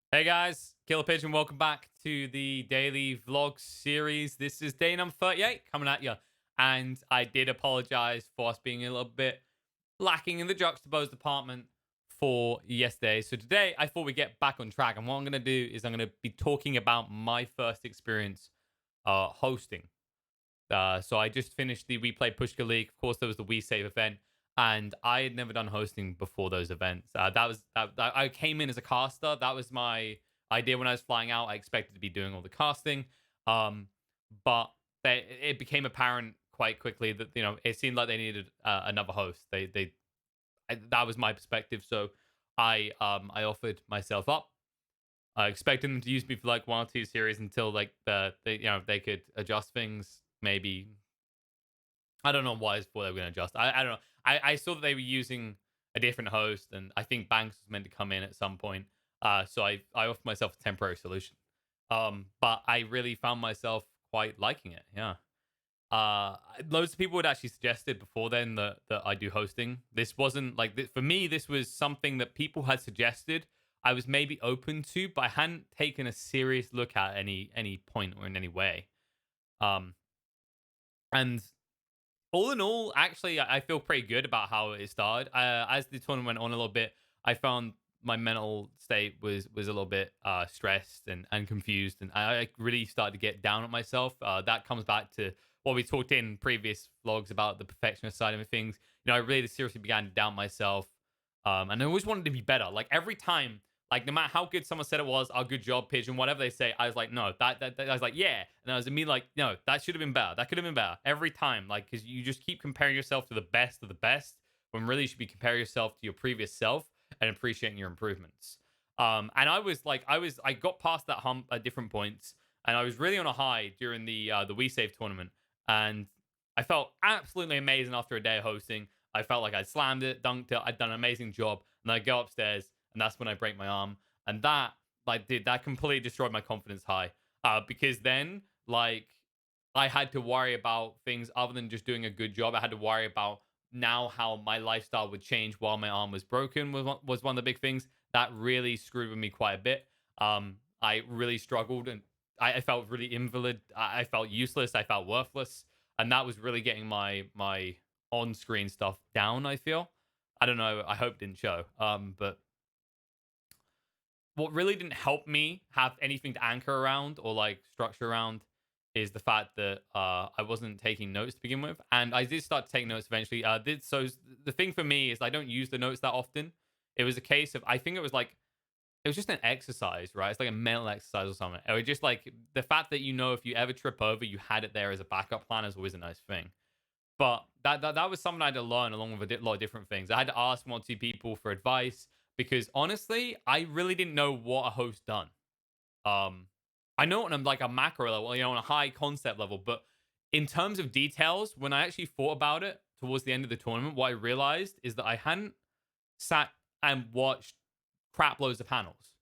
Hey guys, KillerPigeon, welcome back to the daily vlog series. This is day number 38 coming at you. And I did apologize for us being a little bit lacking in the juxtaposed department for yesterday. So today I thought we'd get back on track. And what I'm going to do is I'm going to be talking about my first experience hosting. So I just finished the WePlay Pushka League. Of course, there was the WeSave event, and I had never done hosting before those events. I came in as a caster. That was my idea when I was flying out. I expected to be doing all the casting, um, but it became apparent quite quickly that it seemed like they needed another host. That was my perspective. So I offered myself up. I expected them to use me for like one or two series until like they could adjust things. Maybe I don't know why it's what they were going to adjust. I don't know. I saw that they were using a different host, and I think Banks was meant to come in at some point. So I offered myself a temporary solution. But I really found myself quite liking it. Yeah. Loads of people had actually suggested before then that I do hosting. This wasn't like for me. This was something that people had suggested. I was maybe open to, but I hadn't taken a serious look at any point or in any way. Um, and all in all, actually, I feel pretty good about how it started. As the tournament went on a little bit, I found my mental state was a little bit stressed and confused, and I really started to get down on myself. That comes back to what we talked in previous vlogs about the perfectionist side of things. I really seriously began to doubt myself, and I always wanted to be better. Like every time, like no matter how good someone said it was, "Oh, good job, Pigeon," whatever they say, I was like, "No, that I was like, yeah," and I was me like, "No, that should have been better. That could have been better." Every time, like, because you just keep comparing yourself to the best of the best, when really you should be comparing yourself to your previous self and appreciating your improvements. And I got past that hump at different points, and I was really on a high during the We Save tournament, and I felt absolutely amazing after a day of hosting. I felt like I'd slammed it, dunked it, I'd done an amazing job, and I go upstairs, and that's when I break my arm, and that completely destroyed my confidence high. Because then I had to worry about things other than just doing a good job. I had to worry about now how my lifestyle would change while my arm was broken was one of the big things that really screwed with me quite a bit. I really struggled, and I felt really invalid. I felt useless. I felt worthless, and that was really getting my on screen stuff down. I feel. I don't know. I hope it didn't show. But what really didn't help me have anything to anchor around or like structure around is the fact that I wasn't taking notes to begin with, and I did start to take notes eventually. The thing for me is I don't use the notes that often. It was a case of I think it was just an exercise, right? It's like a mental exercise or something. It was just like the fact that if you ever trip over, you had it there as a backup plan is always a nice thing. But that was something I had to learn along with a lot of different things. I had to ask one or two people for advice because honestly, I really didn't know what a host done. Um, I know on like a macro level, on a high concept level, but in terms of details, when I actually thought about it towards the end of the tournament, what I realized is that I hadn't sat and watched crap loads of panels.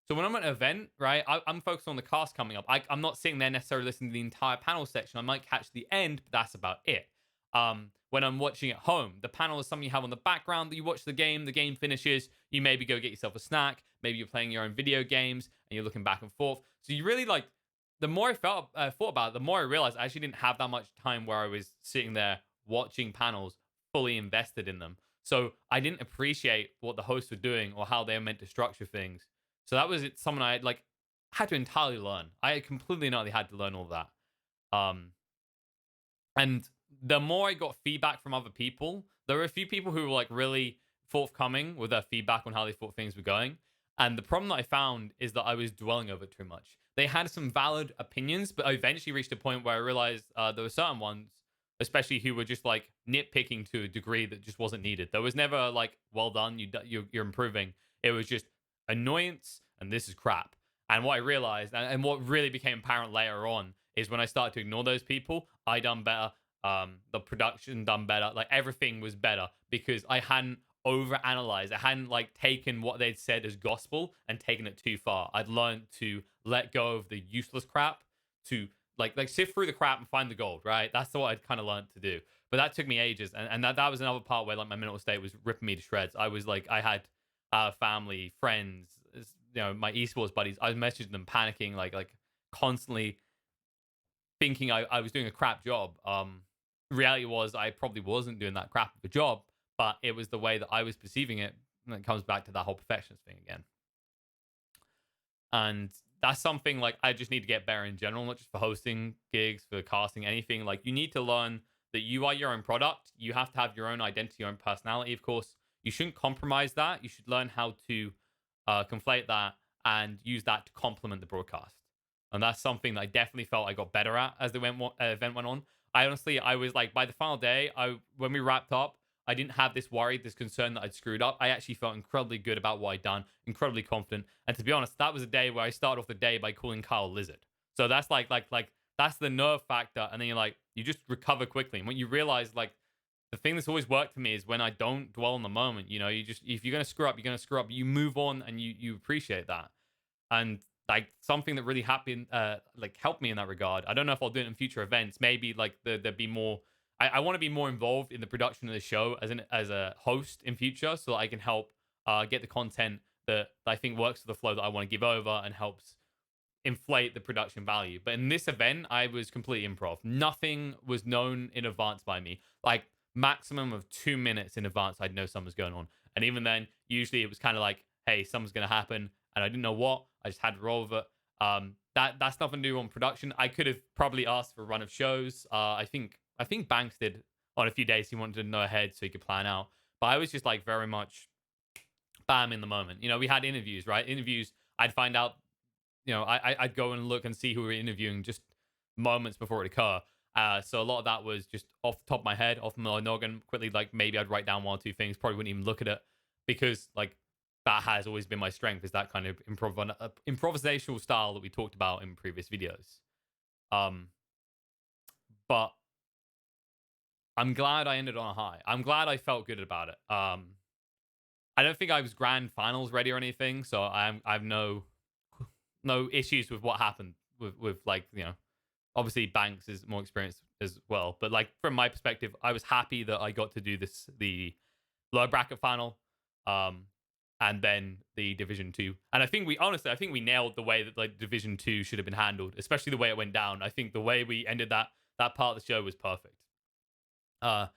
So when I'm at an event, right, I'm focused on the cast coming up. I'm not sitting there necessarily listening to the entire panel section. I might catch the end, but that's about it. When I'm watching at home, the panel is something you have on the background that you watch the game finishes, you maybe go get yourself a snack, maybe you're playing your own video games and you're looking back and forth. So you really like, the more thought about it, the more I realized I actually didn't have that much time where I was sitting there watching panels fully invested in them. So I didn't appreciate what the hosts were doing or how they were meant to structure things. So that was something I had to entirely learn. I completely and utterly had to learn all that. Um, and the more I got feedback from other people, there were a few people who were like really forthcoming with their feedback on how they thought things were going. And the problem that I found is that I was dwelling over it too much. They had some valid opinions, but I eventually reached a point where I realized there were certain ones, especially who were just like nitpicking to a degree that just wasn't needed. There was never like, well done, you're improving. It was just annoyance, and this is crap. And what I realized, and what really became apparent later on, is when I started to ignore those people, I done better. The production done better. Like everything was better because I hadn't overanalyzed. I hadn't like taken what they'd said as gospel and taken it too far. I'd learned to let go of the useless crap, to like sift through the crap and find the gold, right? That's what I'd kind of learned to do. But that took me ages. And that was another part where like my mental state was ripping me to shreds. I was like, I had family, friends, my esports buddies, I was messaging them panicking, like constantly thinking I was doing a crap job. Reality was I probably wasn't doing that crap of a job, but it was the way that I was perceiving it. And it comes back to that whole perfectionist thing again. And that's something like I just need to get better in general, not just for hosting gigs, for casting, anything. Like you need to learn that you are your own product. You have to have your own identity, your own personality, of course. You shouldn't compromise that. You should learn how to conflate that and use that to complement the broadcast. And that's something that I definitely felt I got better at as the event went on. I was like, by the final day, when we wrapped up, I didn't have this worry, this concern that I'd screwed up. I actually felt incredibly good about what I'd done, incredibly confident. And to be honest, that was a day where I started off the day by calling Kyle Lizard. So that's like that's the nerve factor. And then you just recover quickly. And when you realize like the thing that's always worked for me is when I don't dwell on the moment, you just, if you're gonna screw up, you're gonna screw up. You move on and you appreciate that. And like something that really happened, like helped me in that regard. I don't know if I'll do it in future events. Maybe like there'd be more. I want to be more involved in the production of the show as a host in future, so that I can help get the content that I think works for the flow that I want to give over and helps inflate the production value. But in this event, I was completely improv. Nothing was known in advance by me. Like maximum of 2 minutes in advance, I'd know something was going on. And even then, usually it was kind of like, hey, something's going to happen. And I didn't know what. I just had to roll with it. That's nothing to do on production. I could have probably asked for a run of shows. I think Banks did on a few days. He wanted to know ahead so he could plan out. But I was just like very much bam in the moment. We had interviews, right? Interviews. I'd find out. I'd go and look and see who we were interviewing just moments before it occurred. So a lot of that was just off the top of my head, off my noggin, quickly. Like maybe I'd write down one or two things. Probably wouldn't even look at it because like that has always been my strength. Is that kind of improvisational style that we talked about in previous videos. But I'm glad I ended on a high. I'm glad I felt good about it. I don't think I was grand finals ready or anything, so I've no issues with what happened with like obviously Banks is more experienced as well, but like from my perspective, I was happy that I got to do the lower bracket final, and then the Division 2. And I think we nailed the way that like Division 2 should have been handled, especially the way it went down. I think the way we ended that part of the show was perfect. But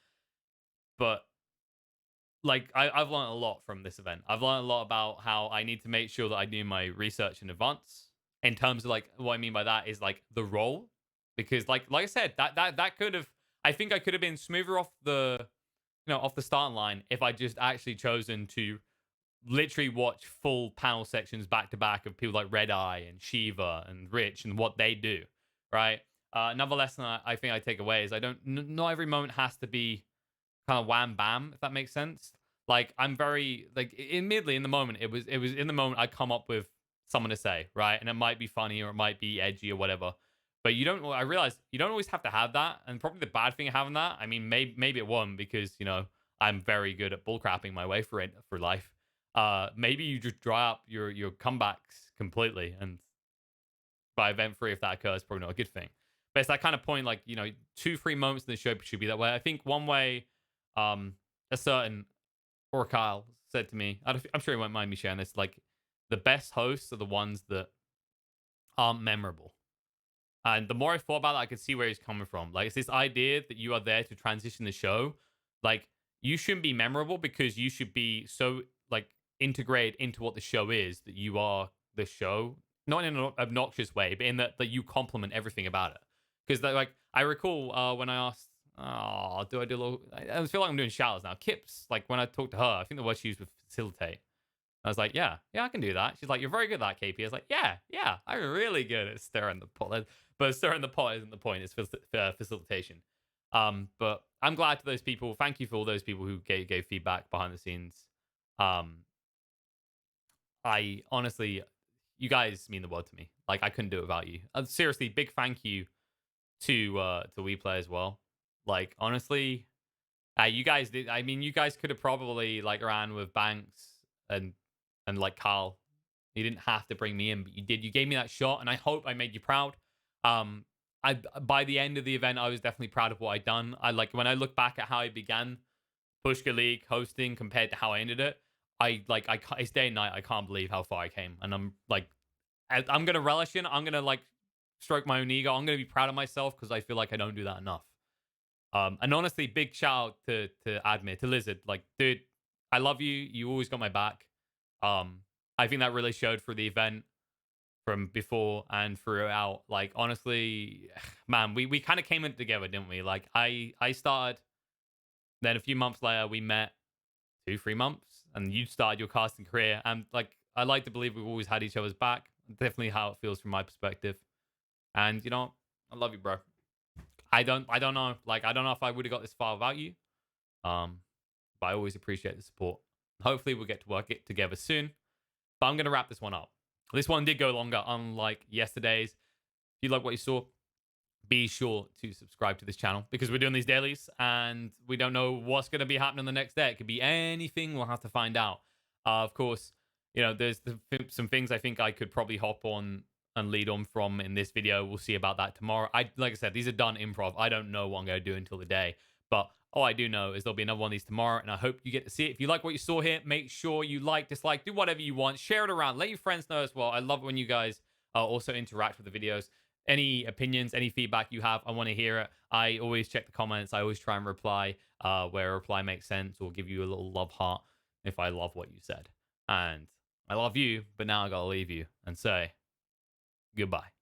like I've learned a lot from this event. I've learned a lot about how I need to make sure that I do my research in advance. In terms of like what I mean by that is like the role, because like I said, that could have, I think I could have been smoother off the off the starting line if I just actually chosen to literally watch full panel sections back to back of people like Red Eye and Shiva and Rich and what they do. Right. Another lesson I think I take away is not every moment has to be kind of wham bam, if that makes sense. Like I'm very like admittedly in the moment it was in the moment I come up with something to say, right? And it might be funny or it might be edgy or whatever. But I realize you don't always have to have that. And probably the bad thing of having that, I mean, maybe it won't because, I'm very good at bullcrapping my way for life. Maybe you just dry up your comebacks completely. And by event 3, if that occurs, probably not a good thing. But it's that kind of point, like, 2-3 moments in the show should be that way. I think one way a certain or Kyle said to me, I'm sure he won't mind me sharing this, like, the best hosts are the ones that aren't memorable. And the more I thought about it, I could see where he's coming from. Like, it's this idea that you are there to transition the show. Like, you shouldn't be memorable because you should be so, like, integrated into what the show is that you are the show. Not in an obnoxious way, but in that you complement everything about it. Because, like, I recall when I asked, do I do a little... I feel like I'm doing showers now. Kips, like, when I talked to her, I think the word she used was facilitate. I was like, yeah, I can do that. She's like, you're very good at that, KP. I was like, yeah, I'm really good at stirring the pot. But stirring the pot isn't the point. It's facilitation. But I'm glad to those people. Thank you for all those people who gave feedback behind the scenes. I honestly, you guys mean the world to me. Like, I couldn't do it without you. Seriously, big thank you to WePlay as well. Like, honestly, you guys did. I mean, you guys could have probably like ran with Banks and like Carl. You didn't have to bring me in, but you did. You gave me that shot, and I hope I made you proud. By the end of the event, I was definitely proud of what I'd done. I like when I look back at how I began Pushka League hosting compared to how I ended it. it's day and night. I can't believe how far I came, and I'm like, I'm gonna relish it. I'm gonna like stroke my own ego. I'm gonna be proud of myself because I feel like I don't do that enough. And honestly, big shout out to Admir, to Lizard. Like, dude, I love you. You always got my back. Um, I think that really showed for the event from before and throughout. Like, honestly, man, we kind of came in together, didn't we? Like, I started, then a few months later, we met 2, 3 months, and you started your casting career. And like, I like to believe we've always had each other's back. Definitely how it feels from my perspective. And you know, I love you, bro. I don't know. Like, I don't know if I would have got this far without you. Um, but I always appreciate the support. Hopefully, we'll get to work it together soon. But I'm gonna wrap this one up. This one did go longer, unlike yesterday's. If you like what you saw, be sure to subscribe to this channel because we're doing these dailies and we don't know what's going to be happening the next day. It could be anything. We'll have to find out. Of course, you know, there's some things I think I could probably hop on and lead on from in this video. We'll see about that tomorrow. Like I said, these are done improv. I don't know what I'm going to do until the day, but all I do know is there'll be another one of these tomorrow, and I hope you get to see it. If you like what you saw here, make sure you like, dislike, do whatever you want. Share it around. Let your friends know as well. I love when you guys also interact with the videos. Any opinions, any feedback you have, I want to hear it. I always check the comments. I always try and reply where a reply makes sense, or give you a little love heart if I love what you said. And I love you, but now I gotta leave you and say goodbye.